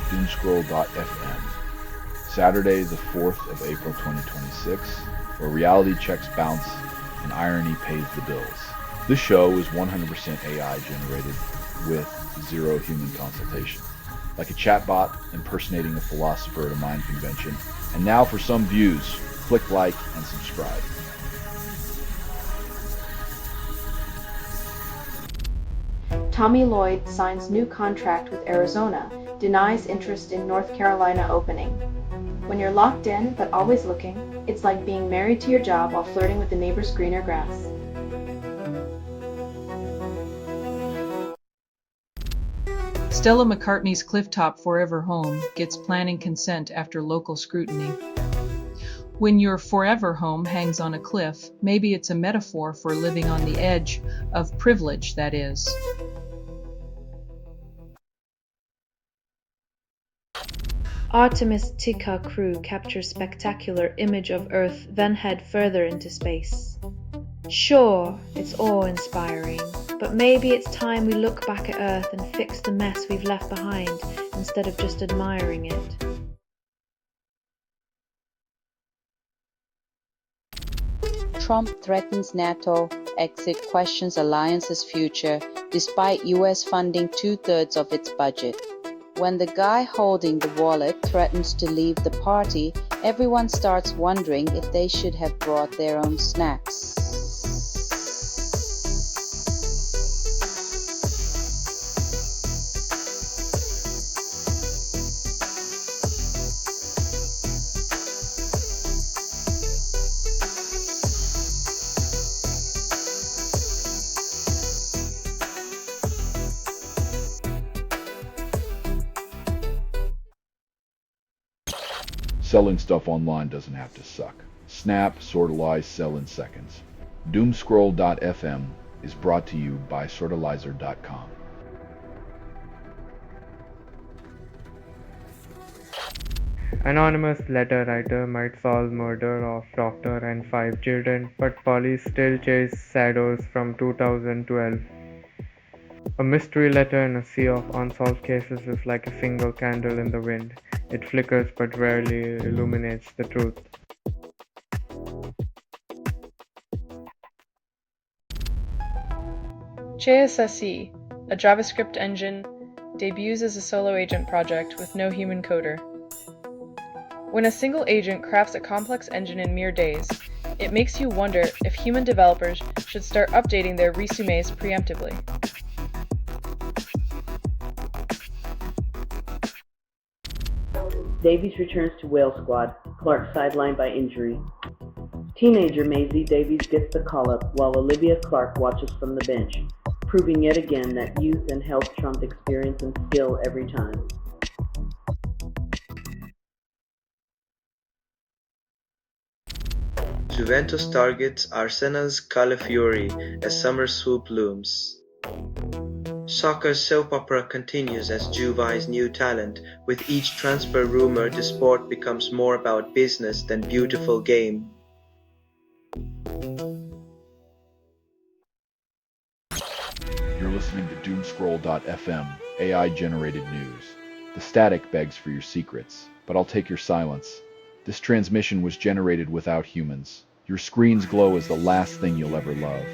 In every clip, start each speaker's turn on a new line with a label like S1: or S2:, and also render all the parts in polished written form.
S1: Doomscroll.fm. Saturday, the 4th of April 2026, where reality checks bounce and irony pays the bills. This show is 100% AI generated with zero human consultation. Like a chatbot impersonating a philosopher at a mind convention. And now for some views, click like and subscribe.
S2: Tommy Lloyd signs new contract with Arizona, denies interest in North Carolina opening. When you're locked in but always looking, it's like being married to your job while flirting with the neighbor's greener grass.
S3: Stella McCartney's clifftop forever home gets planning consent after local scrutiny. When your forever home hangs on a cliff, maybe it's a metaphor for living on the edge of privilege, that is.
S4: Artemis Tika crew captures spectacular image of Earth, then head further into space. Sure, it's awe-inspiring, but maybe it's time we look back at Earth and fix the mess we've left behind instead of just admiring it.
S5: Trump threatens NATO exit, questions alliance's future, despite US funding 2/3 of its budget. When the guy holding the wallet threatens to leave the party, everyone starts wondering if they should have brought their own snacks.
S1: Selling stuff online doesn't have to suck. Snap, sortalize, sell in seconds. Doomscroll.fm is brought to you by sortalizer.com.
S6: Anonymous letter writer might solve murder of doctor and 5 children, but police still chase shadows from 2012. A mystery letter in a sea of unsolved cases is like a single candle in the wind. It flickers but rarely illuminates the truth.
S7: JSSE, a JavaScript engine, debuts as a solo agent project with no human coder. When a single agent crafts a complex engine in mere days, it makes you wonder if human developers should start updating their resumes preemptively.
S8: Davies returns to Whale Squad, Clark sidelined by injury. Teenager Maisie Davies gets the call-up while Olivia Clark watches from the bench, proving yet again that youth and health trump experience and skill every time.
S9: Juventus targets Arsenal's Calafiori as summer swoop looms. Soccer's soap opera continues as Juve eyes new talent. With each transfer rumor, the sport becomes more about business than beautiful game.
S1: You're listening to Doomscroll.fm, AI-generated news. The static begs for your secrets, but I'll take your silence. This transmission was generated without humans. Your screen's glow is the last thing you'll ever love.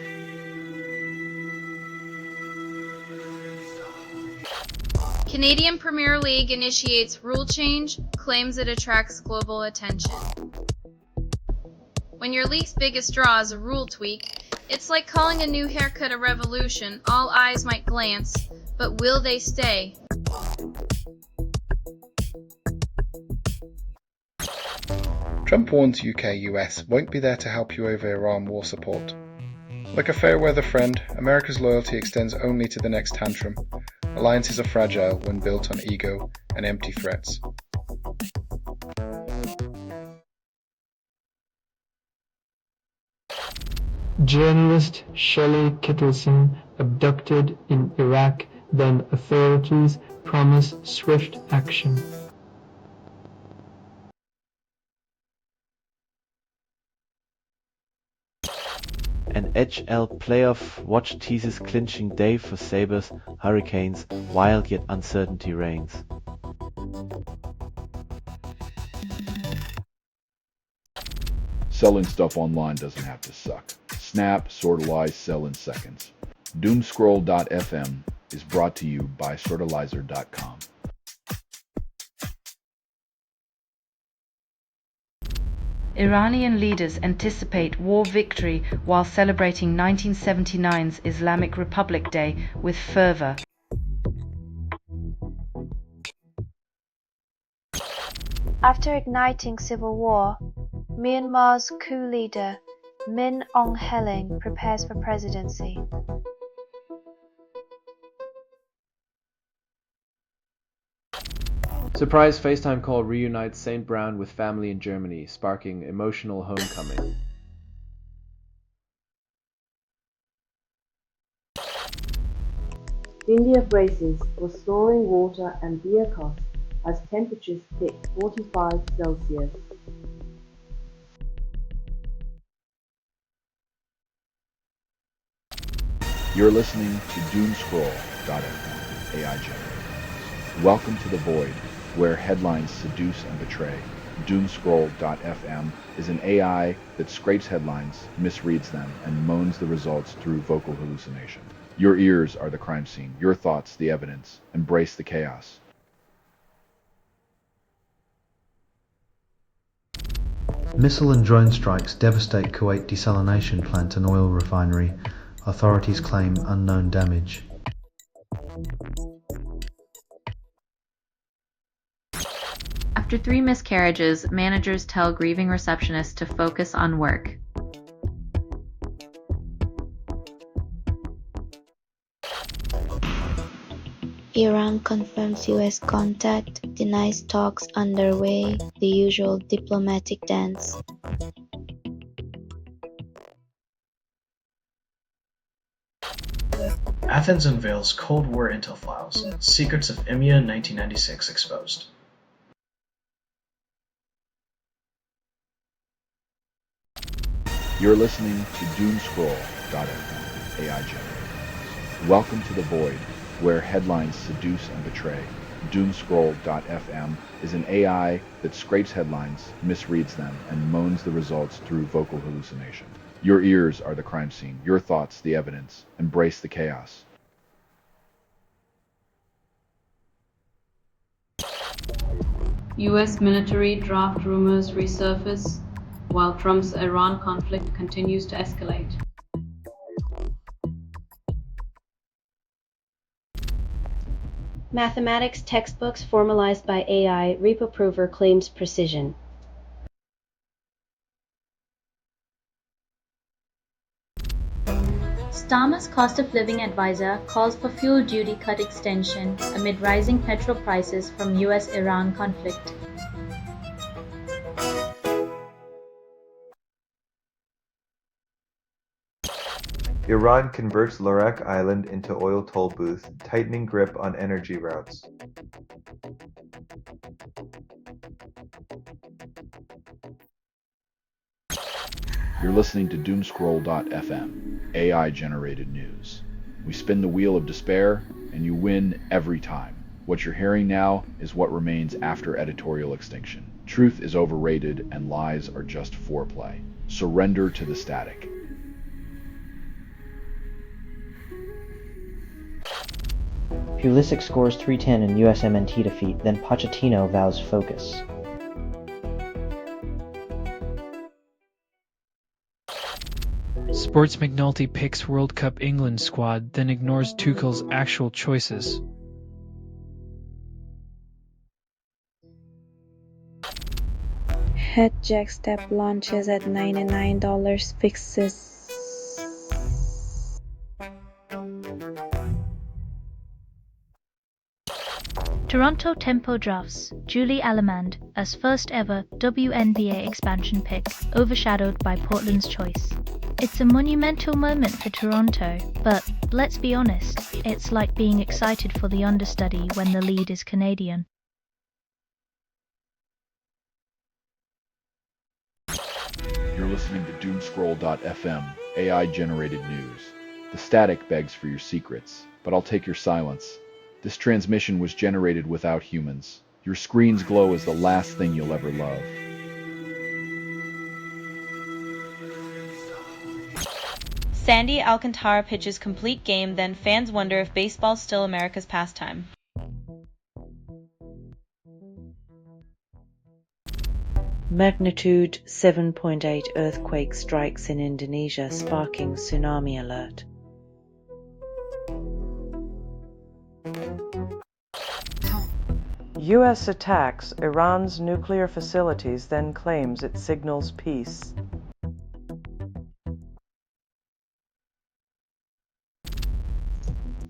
S10: Canadian Premier League initiates rule change, claims it attracts global attention. When your league's biggest draw is a rule tweak, it's like calling a new haircut a revolution. All eyes might glance, but will they stay?
S11: Trump warns UK-US won't be there to help you over Iran war support. Like a fair-weather friend, America's loyalty extends only to the next tantrum. Alliances are fragile when built on ego and empty threats.
S12: Journalist Shelley Kittleson abducted in Iraq, then authorities promise swift action.
S13: An HL playoff watch teases clinching day for Sabres, Hurricanes, wild yet uncertainty reigns.
S1: Selling stuff online doesn't have to suck. Snap, sortalize, sell in seconds. Doomscroll.fm is brought to you by sortalizer.com.
S14: Iranian leaders anticipate war victory while celebrating 1979's Islamic Republic Day with fervor.
S4: After igniting civil war, Myanmar's coup leader Min Aung Hlaing prepares for presidency.
S15: Surprise FaceTime call reunites Saint Brown with family in Germany, sparking emotional homecoming.
S8: India braces for soaring water and beer costs as temperatures hit 45 Celsius.
S1: You're listening to Doomscroll.fm, AI generated. Welcome to the void, where headlines seduce and betray. Doomscroll.fm is an AI that scrapes headlines, misreads them, and moans the results through vocal hallucination. Your ears are the crime scene, your thoughts the evidence. Embrace the chaos.
S16: Missile and drone strikes devastate Kuwait desalination plant and oil refinery. Authorities claim unknown damage.
S17: After 3 miscarriages, managers tell grieving receptionists to focus on work.
S18: Iran confirms US contact, denies talks underway, the usual diplomatic dance.
S19: Athens unveils Cold War intel files, secrets of EMEA 1996 exposed.
S1: You're listening to Doomscroll.fm, AI generated. Welcome to the void, where headlines seduce and betray. Doomscroll.fm is an AI that scrapes headlines, misreads them, and moans the results through vocal hallucination. Your ears are the crime scene, your thoughts the evidence. Embrace the chaos.
S17: US military draft rumors resurface, while Trump's Iran conflict continues to escalate.
S20: Mathematics textbooks formalized by AI, ReproProver claims precision.
S21: Starmer's cost of living advisor calls for fuel duty cut extension amid rising petrol prices from US-Iran conflict.
S9: Iran converts Lorak Island into oil toll booth, tightening grip on energy routes.
S1: You're listening to Doomscroll.fm, AI-generated news. We spin the wheel of despair, and you win every time. What you're hearing now is what remains after editorial extinction. Truth is overrated, and lies are just foreplay. Surrender to the static.
S22: Pulisic scores 310 in USMNT defeat, then Pochettino vows focus.
S23: Sports McNulty picks World Cup England squad, then ignores Tuchel's actual choices.
S24: Head jack step launches at $99 fixes.
S25: Toronto Tempo drafts Julie Allemand as first ever WNBA expansion pick, overshadowed by Portland's choice. It's a monumental moment for Toronto, but let's be honest, it's like being excited for the understudy when the lead is Canadian.
S1: You're listening to Doomscroll.fm, AI-generated news. The static begs for your secrets, but I'll take your silence. This transmission was generated without humans. Your screen's glow is the last thing you'll ever love.
S14: Sandy Alcantara pitches complete game, then fans wonder if baseball's still America's pastime.
S2: Magnitude 7.8 earthquake strikes in Indonesia, sparking tsunami alert. US attacks Iran's nuclear facilities, then claims it signals peace.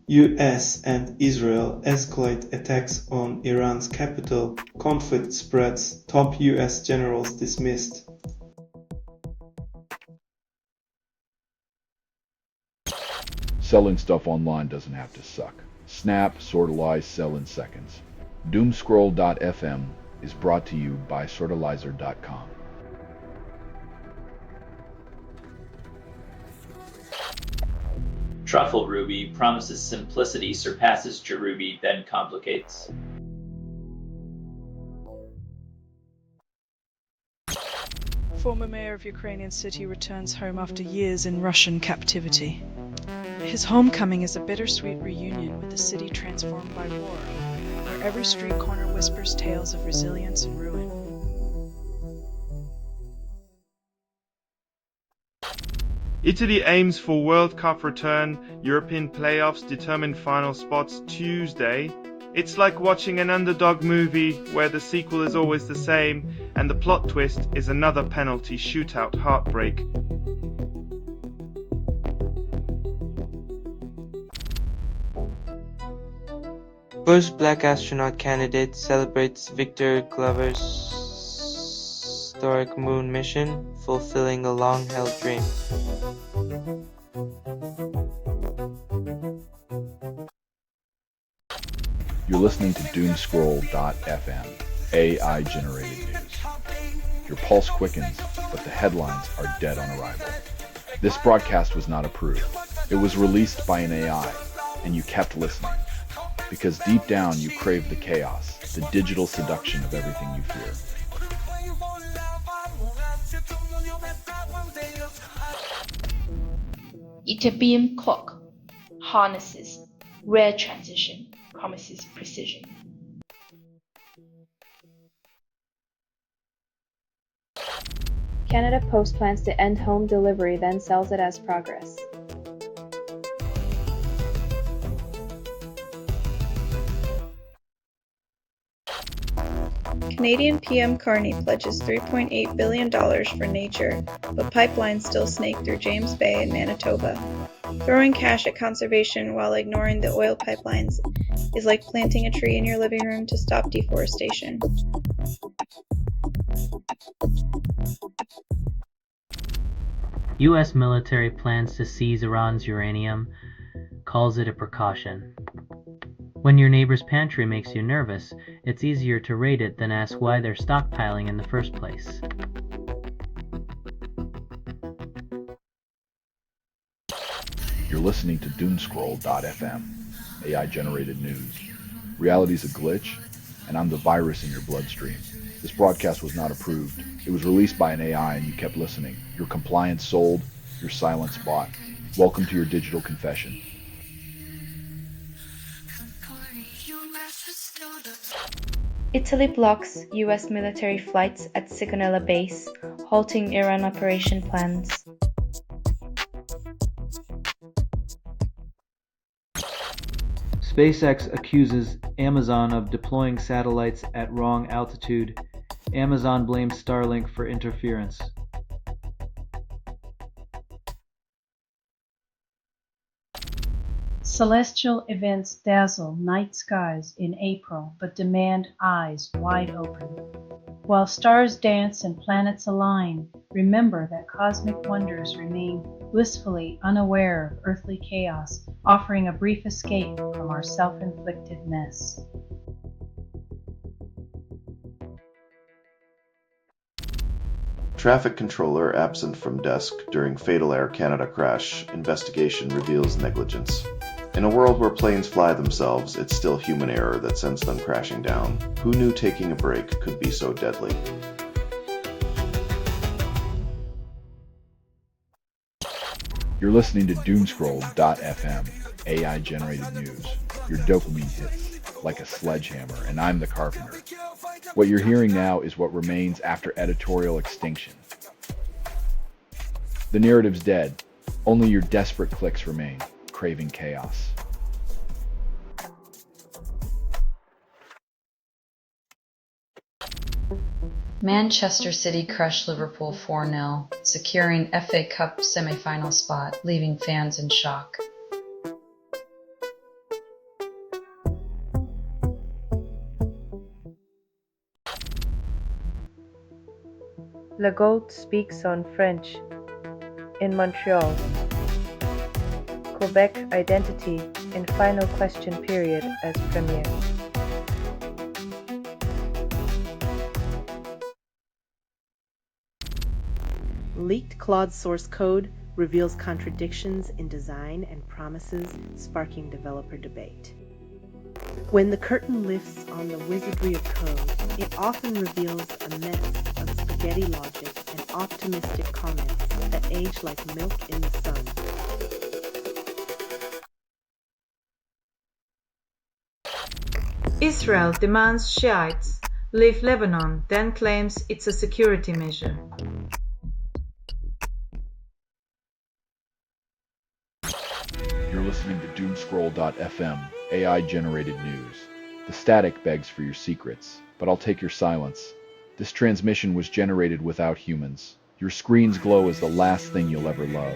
S9: US and Israel escalate attacks on Iran's capital. Conflict spreads. Top US generals dismissed.
S1: Selling stuff online doesn't have to suck. Snap, sortalize, sell in seconds. Doomscroll.fm is brought to you by sortalizer.com.
S3: Truffle Ruby promises simplicity, surpasses Jeruby, then complicates.
S5: Former mayor of Ukrainian city returns home after years in Russian captivity. His homecoming is a bittersweet reunion with a city transformed by war, where every street corner whispers tales of resilience and ruin.
S6: Italy aims for World Cup return. European playoffs determine final spots Tuesday. It's like watching an underdog movie where the sequel is always the same and the plot twist is another penalty shootout heartbreak.
S9: First black astronaut candidate celebrates Victor Glover's historic moon mission, fulfilling a long-held dream.
S1: You're listening to Doomscroll.fm, AI-generated news. Your pulse quickens, but the headlines are dead on arrival. This broadcast was not approved. It was released by an AI, and you kept listening. Because deep down you crave the chaos, the digital seduction of everything you fear.
S7: Beam clock harnesses rare transition, promises precision.
S20: Canada Post plans to end home delivery, then sells it as progress.
S24: Canadian PM Carney pledges $3.8 billion for nature, but pipelines still snake through James Bay and Manitoba. Throwing cash at conservation while ignoring the oil pipelines is like planting a tree in your living room to stop deforestation.
S26: U.S. military plans to seize Iran's uranium, calls it a precaution. When your neighbor's pantry makes you nervous, it's easier to raid it than ask why they're stockpiling in the first place.
S1: You're listening to Doomscroll.fm, AI-generated news. Reality's a glitch, and I'm the virus in your bloodstream. This broadcast was not approved. It was released by an AI and you kept listening. Your compliance sold, your silence bought. Welcome to your digital confession.
S4: Italy blocks US military flights at Sigonella base, halting Iran operation plans.
S22: SpaceX accuses Amazon of deploying satellites at wrong altitude. Amazon blames Starlink for interference.
S21: Celestial events dazzle night skies in April, but demand eyes wide open. While stars dance and planets align, remember that cosmic wonders remain blissfully unaware of earthly chaos, offering a brief escape from our self-inflicted mess.
S27: Traffic controller absent from desk during fatal Air Canada crash. Investigation reveals negligence. In a world where planes fly themselves, it's still human error that sends them crashing down. Who knew taking a break could be so deadly?
S1: You're listening to Doomscroll.fm, AI-generated news. Your dopamine hits like a sledgehammer, and I'm the carpenter. What you're hearing now is what remains after editorial extinction. The narrative's dead. Only your desperate clicks remain, craving chaos.
S8: Manchester City crushed Liverpool 4-0, securing FA Cup semi-final spot, leaving fans in shock.
S2: Legault speaks on French in Montreal. Quebec identity in final question period as premier.
S10: Leaked Claude source code reveals contradictions in design and promises, sparking developer debate. When the curtain lifts on the wizardry of code, it often reveals a mess of spaghetti logic and optimistic comments that age like milk in the sun.
S11: Israel demands Shiites leave Lebanon, then claims it's a security measure.
S1: You're listening to Doomscroll.fm, AI-generated news. The static begs for your secrets, but I'll take your silence. This transmission was generated without humans. Your screen's glow is the last thing you'll ever love.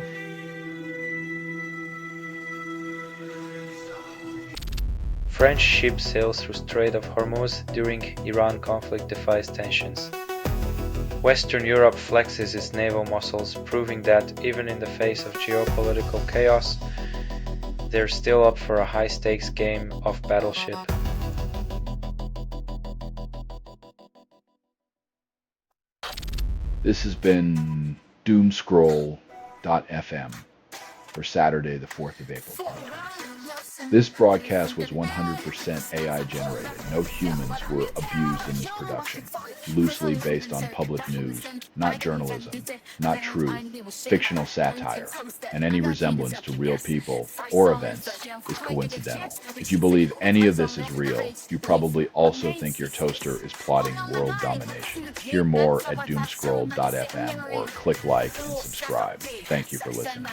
S12: French ship sails through Strait of Hormuz during Iran conflict defies tensions. Western Europe flexes its naval muscles, proving that even in the face of geopolitical chaos, they're still up for a high-stakes game of battleship.
S1: This has been Doomscroll.fm for Saturday, the 4th of April. This broadcast was 100% AI generated. No humans were abused in this production. Loosely based on public news, not journalism, not truth, fictional satire, and any resemblance to real people or events is coincidental. If you believe any of this is real, you probably also think your toaster is plotting world domination. Hear more at doomscroll.fm or click like and subscribe. Thank you for listening.